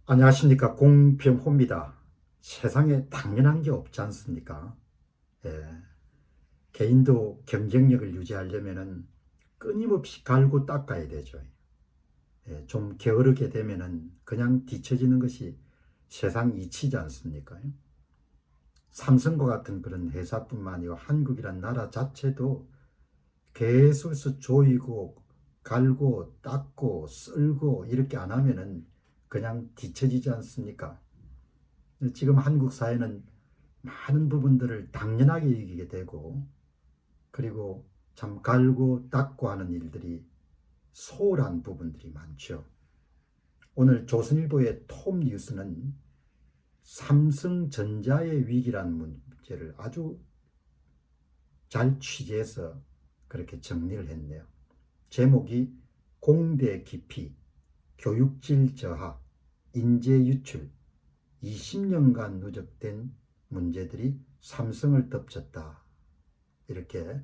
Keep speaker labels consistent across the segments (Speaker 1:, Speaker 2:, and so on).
Speaker 1: 안녕하십니까, 공병호입니다. 세상에 당연한 게 없지 않습니까? 예, 개인도 경쟁력을 유지하려면은 끊임없이 갈고 닦아야 되죠. 좀 게으르게 되면은 그냥 뒤처지는 것이 세상 이치지 않습니까? 삼성과 같은 그런 회사뿐만 아니라 한국이란 나라 자체도 계속해서 조이고 갈고 닦고 쓸고 이렇게 안 하면은 그냥 뒤처지지 않습니까? 지금 한국 사회는 많은 부분들을 당연하게 여기게 되고, 그리고 참 갈고 닦고 하는 일들이 소홀한 부분들이 많죠. 오늘 조선일보의 톱 뉴스는 삼성전자의 위기라는 문제를 아주 잘 취재해서 그렇게 정리를 했네요. 제목이 공대 기피, 교육질 저하, 인재 유출, 20년간 누적된 문제들이 삼성을 덮쳤다. 이렇게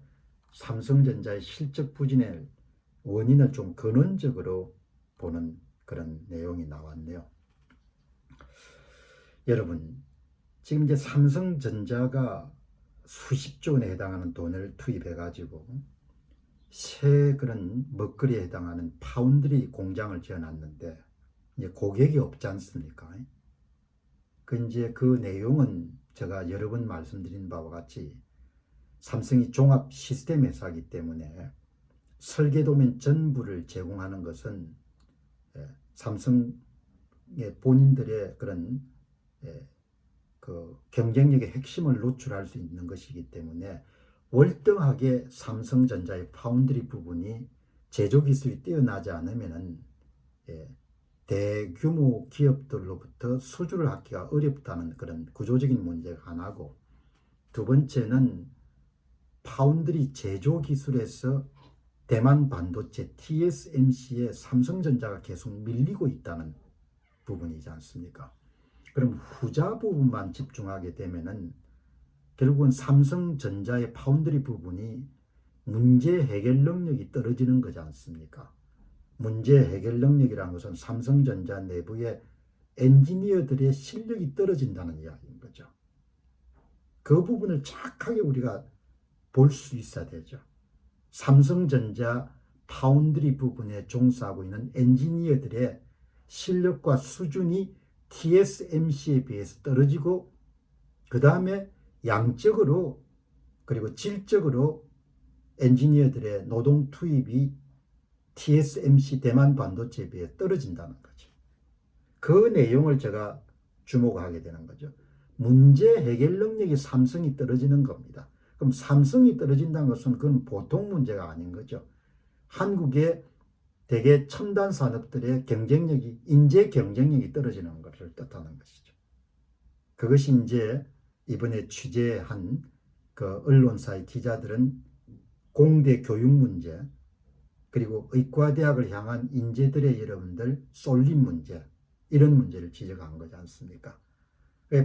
Speaker 1: 삼성전자의 실적 부진의 원인을 좀 근원적으로 보는 그런 내용이 나왔네요. 여러분, 지금 이제 삼성전자가 수십조 원에 해당하는 돈을 투입해가지고 새 그런 먹거리에 해당하는 파운드리 공장을 지어놨는데 이제 고객이 없지 않습니까? 이제 그 내용은 제가 여러 번 말씀드린 바와 같이 삼성이 종합 시스템 회사이기 때문에 설계도면 전부를 제공하는 것은 삼성의 본인들의 그런 그 경쟁력의 핵심을 노출할 수 있는 것이기 때문에 월등하게 삼성전자의 파운드리 부분이 제조 기술이 뛰어나지 않으면은 대규모 기업들로부터 수주를 하기가 어렵다는 그런 구조적인 문제가 하나고, 두 번째는 파운드리 제조 기술에서 대만 반도체 TSMC에 삼성전자가 계속 밀리고 있다는 부분이지 않습니까? 그럼 후자 부분만 집중하게 되면은 결국은 삼성전자의 파운드리 부분이 문제 해결 능력이 떨어지는 거지 않습니까? 문제 해결 능력이라는 것은 삼성전자 내부의 엔지니어들의 실력이 떨어진다는 이야기인 거죠. 그 부분을 착하게 우리가 볼 수 있어야 되죠. 삼성전자 파운드리 부분에 종사하고 있는 엔지니어들의 실력과 수준이 TSMC에 비해서 떨어지고, 그 다음에 양적으로 그리고 질적으로 엔지니어들의 노동 투입이 TSMC 대만 반도체에 비해 떨어진다는 거죠. 그 내용을 제가 주목하게 되는 거죠. 문제 해결 능력이 삼성이 떨어지는 겁니다. 그럼 삼성이 떨어진다는 것은 그건 보통 문제가 아닌 거죠. 한국의 대개 첨단 산업들의 경쟁력이, 인재 경쟁력이 떨어지는 것을 뜻하는 것이죠. 그것이 이제 이번에 취재한 그 언론사의 기자들은 공대 교육 문제, 그리고 의과대학을 향한 인재들의 여러분들 쏠림 문제, 이런 문제를 지적한 거지 않습니까?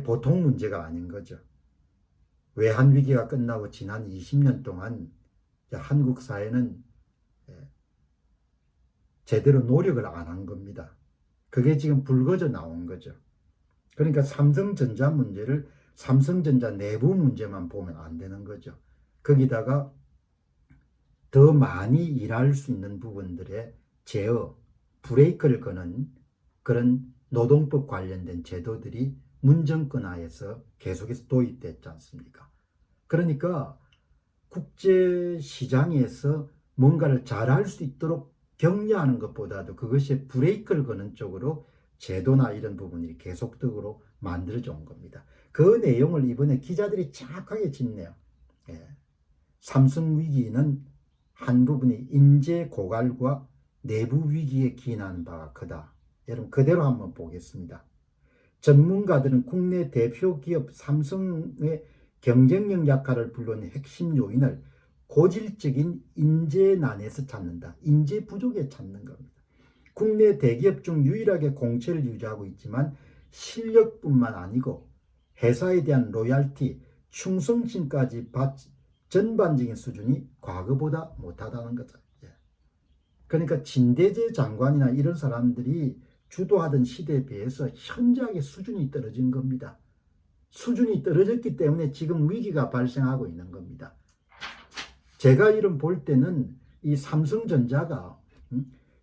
Speaker 1: 보통 문제가 아닌 거죠. 외환위기가 끝나고 지난 20년 동안 한국 사회는 제대로 노력을 안 한 겁니다. 그게 지금 불거져 나온 거죠. 그러니까 삼성전자 문제를 삼성전자 내부 문제만 보면 안 되는 거죠. 거기다가 더 많이 일할 수 있는 부분들의 제어, 브레이크를 거는 그런 노동법 관련된 제도들이 문정권하에서 계속해서 도입됐지 않습니까? 그러니까 국제시장에서 뭔가를 잘할 수 있도록 격려하는 것보다도 그것이 브레이크를 거는 쪽으로 제도나 이런 부분이 계속적으로 만들어져 온 겁니다. 그 내용을 이번에 기자들이 정확하게 짚네요. 삼성 위기는 한 부분이 인재 고갈과 내부 위기에 기인하는 바가 크다. 여러분 그대로 한번 보겠습니다. 전문가들은 국내 대표 기업 삼성의 경쟁력 약화를 불러낸 핵심 요인을 고질적인 인재난에서 찾는다. 인재 부족에 찾는 겁니다. 국내 대기업 중 유일하게 공채를 유지하고 있지만 실력뿐만 아니고 회사에 대한 로얄티, 충성심까지 전반적인 수준이 과거보다 못하다는 거죠. 그러니까 진대재 장관이나 이런 사람들이 주도하던 시대에 비해서 현저하게 수준이 떨어진 겁니다. 수준이 떨어졌기 때문에 지금 위기가 발생하고 있는 겁니다. 제가 이런 볼 때는 이 삼성전자가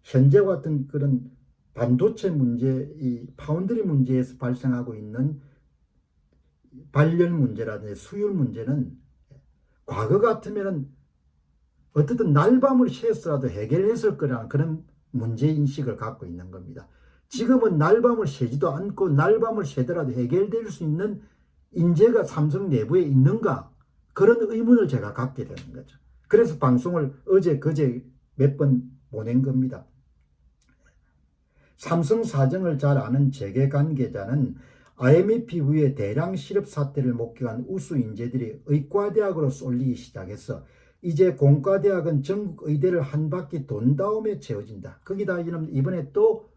Speaker 1: 현재와 같은 그런 반도체 문제, 이 파운드리 문제에서 발생하고 있는 발열 문제라든지 수율 문제는 과거 같으면은 어떻든 날밤을 새서라도 해결했을 거라는 그런 문제인식을 갖고 있는 겁니다. 지금은 날밤을 새지도 않고 날밤을 새더라도 해결될 수 있는 인재가 삼성 내부에 있는가? 그런 의문을 제가 갖게 되는 거죠. 그래서 방송을 어제 그제 몇 번 보낸 겁니다. 삼성 사정을 잘 아는 재계 관계자는 IMF 이후에 대량 실업 사태를 목격한 우수 인재들이 의과대학으로 쏠리기 시작해서 이제 공과대학은 전국 의대를 한 바퀴 돈 다음에 채워진다. 거기다 이번에 또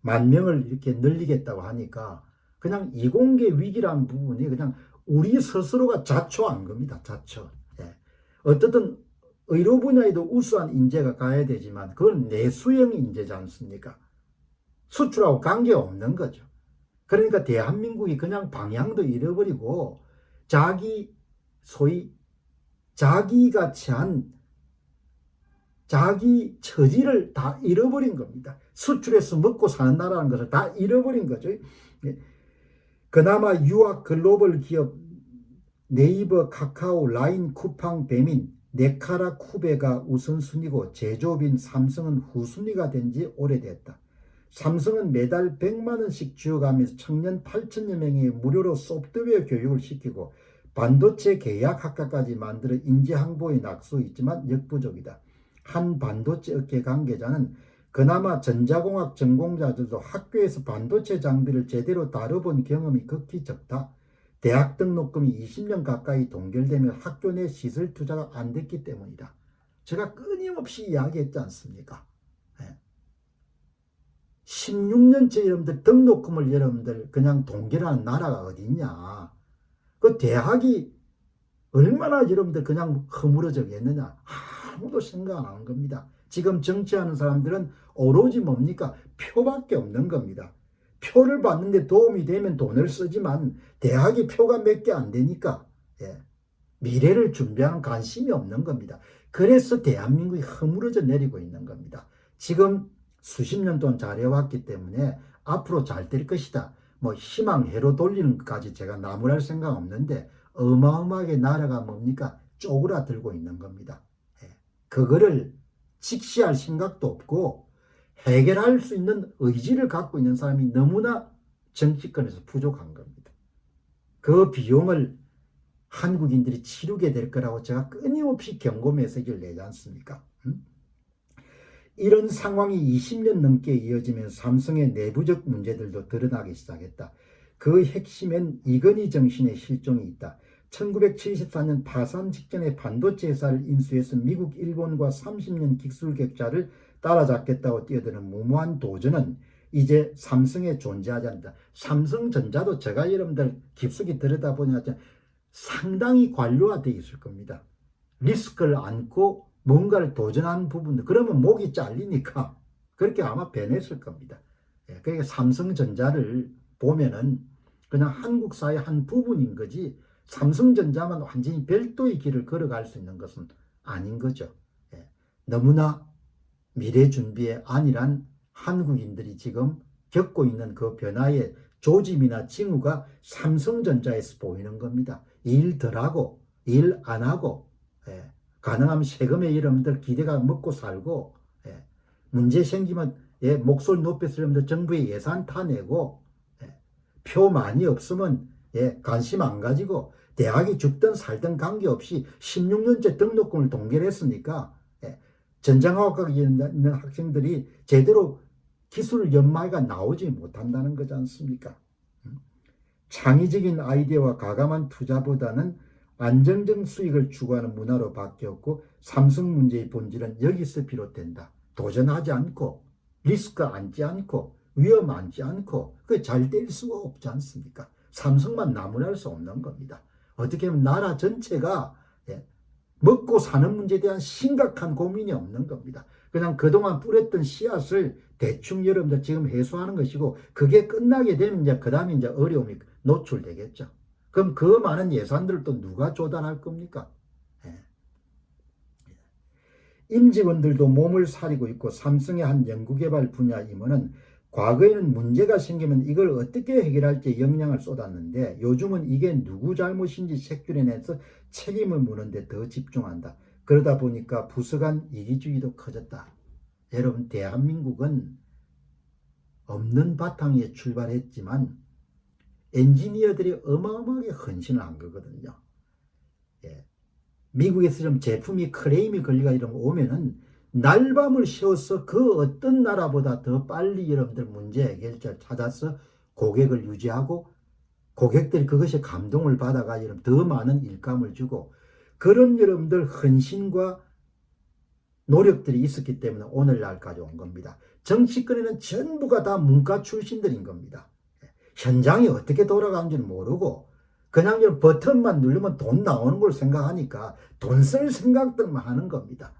Speaker 1: 10,000명을 이렇게 늘리겠다고 하니까 그냥 이공계 위기라는 부분이 그냥 우리 스스로가 자초한 겁니다. 자초. 예. 어떻든 의료 분야에도 우수한 인재가 가야 되지만 그건 내수형 인재지 않습니까? 수출하고 관계없는 거죠. 그러니까 대한민국이 그냥 방향도 잃어버리고 소위 자기가 취한 자기 처지를 다 잃어버린 겁니다. 수출해서 먹고 사는 나라는 것을 다 잃어버린 거죠. 그나마 유학 글로벌 기업 네이버, 카카오, 라인, 쿠팡, 배민, 네카라, 쿠베가 우선순위고 제조업인 삼성은 후순위가 된 지 오래됐다. 삼성은 매달 100만 원씩 쥐어가면서 청년 8천여 명이 무료로 소프트웨어 교육을 시키고 반도체 계약학과까지 만들어 인재 항보에 낙수 있지만 역부족이다. 한 반도체 업계 관계자는 그나마 전자공학 전공자들도 학교에서 반도체 장비를 제대로 다뤄본 경험이 극히 적다. 대학 등록금이 20년 가까이 동결되며 학교 내 시설 투자가 안 됐기 때문이다. 제가 끊임없이 이야기했지 않습니까? 16년째 여러분들 등록금을 여러분들 그냥 동결하는 나라가 어디 있냐. 그 대학이 얼마나 여러분들 그냥 허물어져겠느냐. 아무도 생각 안 하는 겁니다. 지금 정치하는 사람들은 오로지 뭡니까? 표밖에 없는 겁니다. 표를 받는데 도움이 되면 돈을 쓰지만 대학이 표가 몇 개 안 되니까 미래를 준비하는 관심이 없는 겁니다. 그래서 대한민국이 허물어져 내리고 있는 겁니다. 지금 수십 년 동안 잘해왔기 때문에 앞으로 잘 될 것이다. 뭐 희망 해로 돌리는 것까지 제가 나무랄 생각 없는데 어마어마하게 나라가 뭡니까? 쪼그라들고 있는 겁니다. 그거를 직시할 생각도 없고 해결할 수 있는 의지를 갖고 있는 사람이 너무나 정치권에서 부족한 겁니다. 그 비용을 한국인들이 치르게 될 거라고 제가 끊임없이 경고 메시지를 내지 않습니까? 이런 상황이 20년 넘게 이어지면서 삼성의 내부적 문제들도 드러나기 시작했다. 그 핵심엔 이건희 정신의 실종이 있다. 1974년 파산 직전에 반도체 회사를 인수해서 미국, 일본과 30년 기술 격차를 따라잡겠다고 뛰어드는 무모한 도전은 이제 삼성에 존재하지 않는다. 삼성전자도 제가 여러분들 깊숙이 들여다보니 상당히 관료화되어 있을 겁니다. 리스크를 안고 뭔가를 도전하는 부분들, 그러면 목이 잘리니까 그렇게 아마 변했을 겁니다. 그러니까 삼성전자를 보면은 그냥 한국 사회의 한 부분인 거지 삼성전자만 완전히 별도의 길을 걸어갈 수 있는 것은 아닌 거죠. 너무나 미래 준비에 안일한 한국인들이 지금 겪고 있는 그 변화의 조짐이나 징후가 삼성전자에서 보이는 겁니다. 일 덜하고 일 안 하고 가능하면 세금에 여러분들 기대가 먹고 살고 문제 생기면 목소리 높여서 여러분들 정부의 예산 타내고 표 많이 없으면 관심 안 가지고 대학이 죽든 살든 관계없이 16년째 등록금을 동결했으니까 전자공학과에 있는 학생들이 제대로 기술 연마가 나오지 못한다는 거지 않습니까? 창의적인 아이디어와 과감한 투자보다는 안정적 수익을 추구하는 문화로 바뀌었고 삼성 문제의 본질은 여기서 비롯된다. 도전하지 않고 리스크 안지 않고 위험 안지 않고 그 잘 될 수가 없지 않습니까? 삼성만 나무랄 수 없는 겁니다. 어떻게 보면 나라 전체가 먹고 사는 문제에 대한 심각한 고민이 없는 겁니다. 그냥 그동안 뿌렸던 씨앗을 대충 여러분들 지금 해소하는 것이고, 그게 끝나게 되면 이제 그 다음에 이제 어려움이 노출되겠죠. 그럼 그 많은 예산들을 또 누가 조달할 겁니까? 예. 임직원들도 몸을 사리고 있고, 삼성의 한 연구개발 분야 임원은 과거에는 문제가 생기면 이걸 어떻게 해결할지 역량을 쏟았는데, 요즘은 이게 누구 잘못인지 색출해내서 책임을 묻는데 더 집중한다. 그러다 보니까 부서 간 이기주의도 커졌다. 여러분, 대한민국은 없는 바탕 위에 출발했지만 엔지니어들이 어마어마하게 헌신을 한 거거든요. 예. 미국에서 좀 제품이 클레임이 걸리가 이러면 오면은 날밤을 새워서 그 어떤 나라보다 더 빨리 여러분들 문제 해결자를 찾아서 고객을 유지하고, 고객들이 그것에 감동을 받아가 여러분 더 많은 일감을 주고, 그런 여러분들 헌신과 노력들이 있었기 때문에 오늘날까지 온 겁니다. 정치권에는 전부가 다 문과 출신들인 겁니다. 현장이 어떻게 돌아가는지는 모르고 그냥 버튼만 누르면 돈 나오는 걸 생각하니까 돈 쓸 생각들만 하는 겁니다.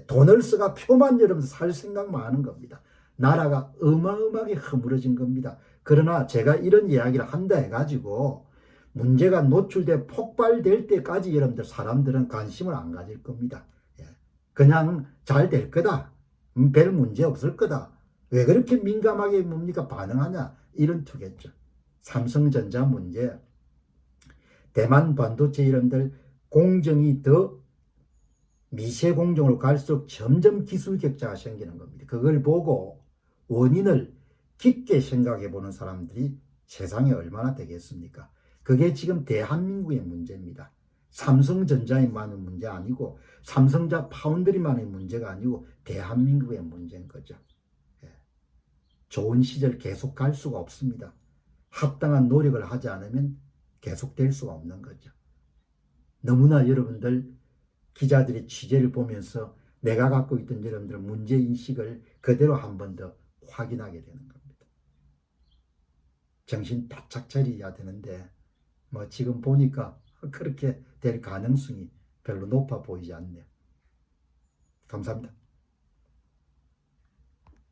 Speaker 1: 돈을 써가 표만 여러분들 살 생각만 하는 겁니다. 나라가 어마어마하게 허물어진 겁니다. 그러나 제가 이런 이야기를 한다 해가지고 문제가 노출돼 폭발될 때까지 여러분들 사람들은 관심을 안 가질 겁니다. 그냥 잘 될 거다. 별 문제 없을 거다. 왜 그렇게 민감하게 뭡니까 반응하냐, 이런 투겠죠. 삼성전자 문제, 대만 반도체 이런들 공정이 더 미세 공정으로 갈수록 점점 기술 격차가 생기는 겁니다. 그걸 보고 원인을 깊게 생각해 보는 사람들이 세상에 얼마나 되겠습니까? 그게 지금 대한민국의 문제입니다. 삼성전자만의 문제 아니고, 삼성자 파운드리만의 문제가 아니고 대한민국의 문제인 거죠. 좋은 시절 계속 갈 수가 없습니다. 합당한 노력을 하지 않으면 계속될 수가 없는 거죠. 너무나 여러분들 기자들의 취재를 보면서 내가 갖고 있던 여러분들 문제인식을 그대로 한 번 더 확인하게 되는 겁니다. 정신 바짝 차려야 되는데 뭐 지금 보니까 그렇게 될 가능성이 별로 높아 보이지 않네요. 감사합니다.